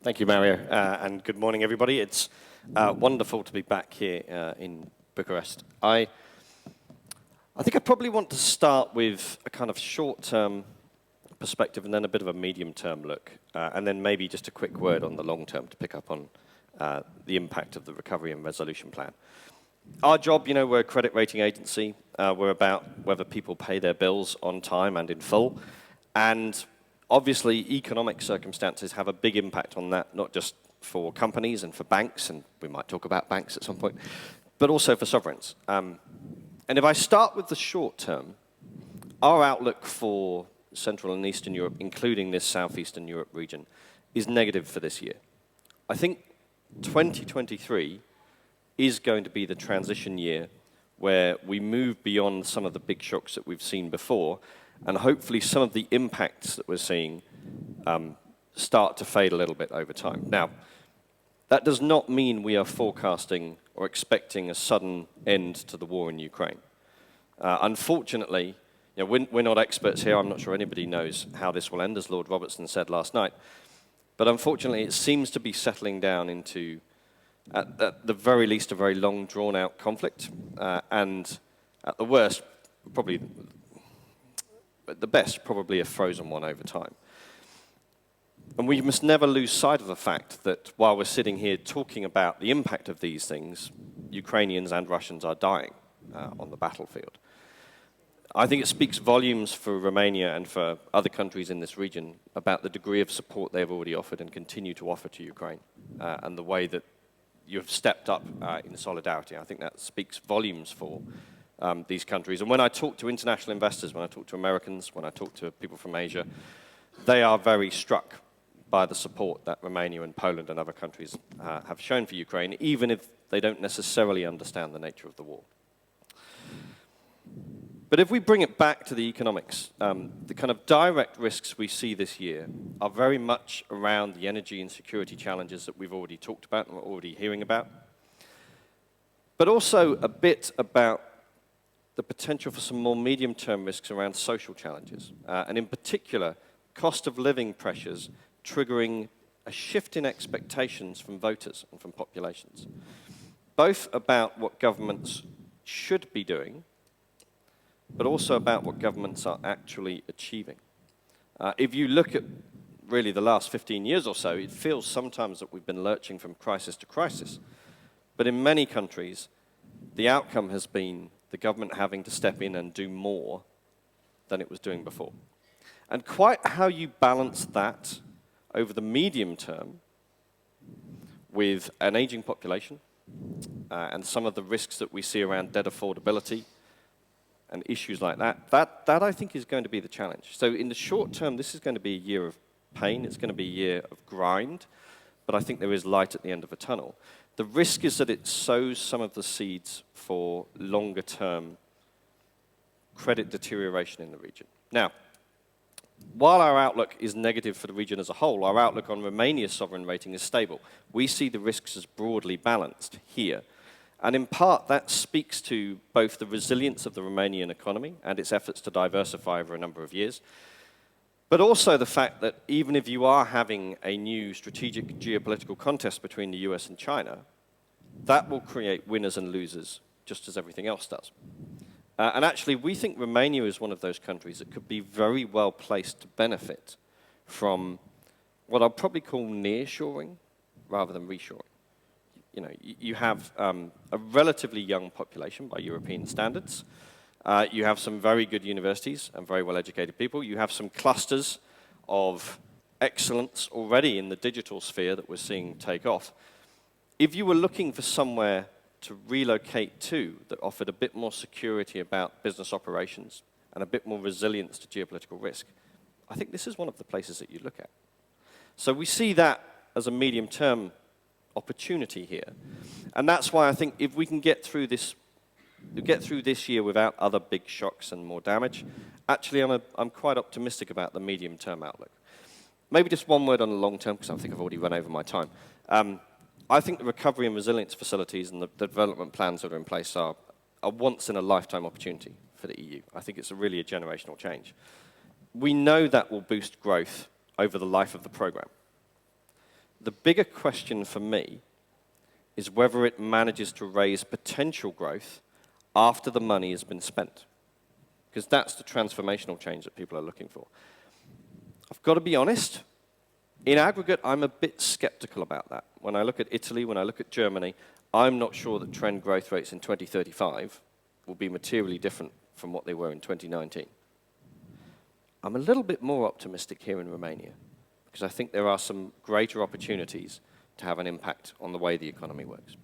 Thank you, Mario, and good morning, everybody. It's wonderful to be back here in Bucharest. I think I probably want to start with a kind of short-term perspective and then a bit of a medium-term look, and then maybe just a quick word on the long-term to pick up on the impact of the recovery and resolution plan. Our job, we're a credit rating agency. We're about whether people pay their bills on time and in full, and obviously, economic circumstances have a big impact on that, not just for companies and for banks, and we might talk about banks at some point, but also for sovereigns. And if I start with the short term, our outlook for Central and Eastern Europe, including this Southeastern Europe region, is negative for this year. I think 2023 is going to be the transition year where we move beyond some of the big shocks that we've seen before, and hopefully some of the impacts that we're seeing start to fade a little bit over time. Now, that does not mean we are forecasting or expecting a sudden end to the war in Ukraine. Unfortunately, we're not experts here. I'm not sure anybody knows how this will end, as Lord Robertson said last night. But unfortunately, it seems to be settling down into, at the very least, a very long, drawn-out conflict, and at the worst, probably at the best, probably a frozen one over time. And we must never lose sight of the fact that while we're sitting here talking about the impact of these things, Ukrainians and Russians are dying on the battlefield. I think it speaks volumes for Romania and for other countries in this region about the degree of support they've already offered and continue to offer to Ukraine, and the way that you have stepped up in solidarity. I think that speaks volumes for these countries. And when I talk to international investors, when I talk to Americans, when I talk to people from Asia, they are very struck by the support that Romania and Poland and other countries have shown for Ukraine, even if they don't necessarily understand the nature of the war. But if we bring it back to the economics, the kind of direct risks we see this year are very much around the energy and security challenges that we've already talked about and we're already hearing about, but also a bit about the potential for some more medium-term risks around social challenges, and in particular, cost of living pressures triggering a shift in expectations from voters and from populations, both about what governments should be doing, but also about what governments are actually achieving. If you look at really the last 15 years or so, it feels sometimes that we've been lurching from crisis to crisis, but in many countries, the outcome has been the government having to step in and do more than it was doing before. And quite how you balance that over the medium term with an aging population and some of the risks that we see around debt affordability and issues like that I think is going to be the challenge. So in the short term, this is going to be a year of pain. It's going to be a year of grind, but I think there is light at the end of a tunnel. The risk is that it sows some of the seeds for longer-term credit deterioration in the region. Now, while our outlook is negative for the region as a whole, our outlook on Romania's sovereign rating is stable. We see the risks as broadly balanced here. And in part, that speaks to both the resilience of the Romanian economy and its efforts to diversify over a number of years, but also the fact that even if you are having a new strategic geopolitical contest between the US and China, that will create winners and losers, just as everything else does. And actually, we think Romania is one of those countries that could be very well placed to benefit from what I'll probably call nearshoring rather than reshoring. You have a relatively young population by European standards. You have some very good universities and very well-educated people. You have some clusters of excellence already in the digital sphere that we're seeing take off. If you were looking for somewhere to relocate to that offered a bit more security about business operations and a bit more resilience to geopolitical risk, I think this is one of the places that you look at. So we see that as a medium-term opportunity here. And that's why I think if we can get through this year without other big shocks and more damage, actually I'm quite optimistic about the medium-term outlook. Maybe just one word on the long term, because I think I've already run over my time. I think the recovery and resilience facilities and the development plans that are in place are a once-in-a-lifetime opportunity for the EU. I think it's really a generational change. We know that will boost growth over the life of the program. The bigger question for me is whether it manages to raise potential growth after the money has been spent. Because that's the transformational change that people are looking for. I've got to be honest, in aggregate, I'm a bit skeptical about that. When I look at Italy, when I look at Germany, I'm not sure that trend growth rates in 2035 will be materially different from what they were in 2019. I'm a little bit more optimistic here in Romania, because I think there are some greater opportunities to have an impact on the way the economy works.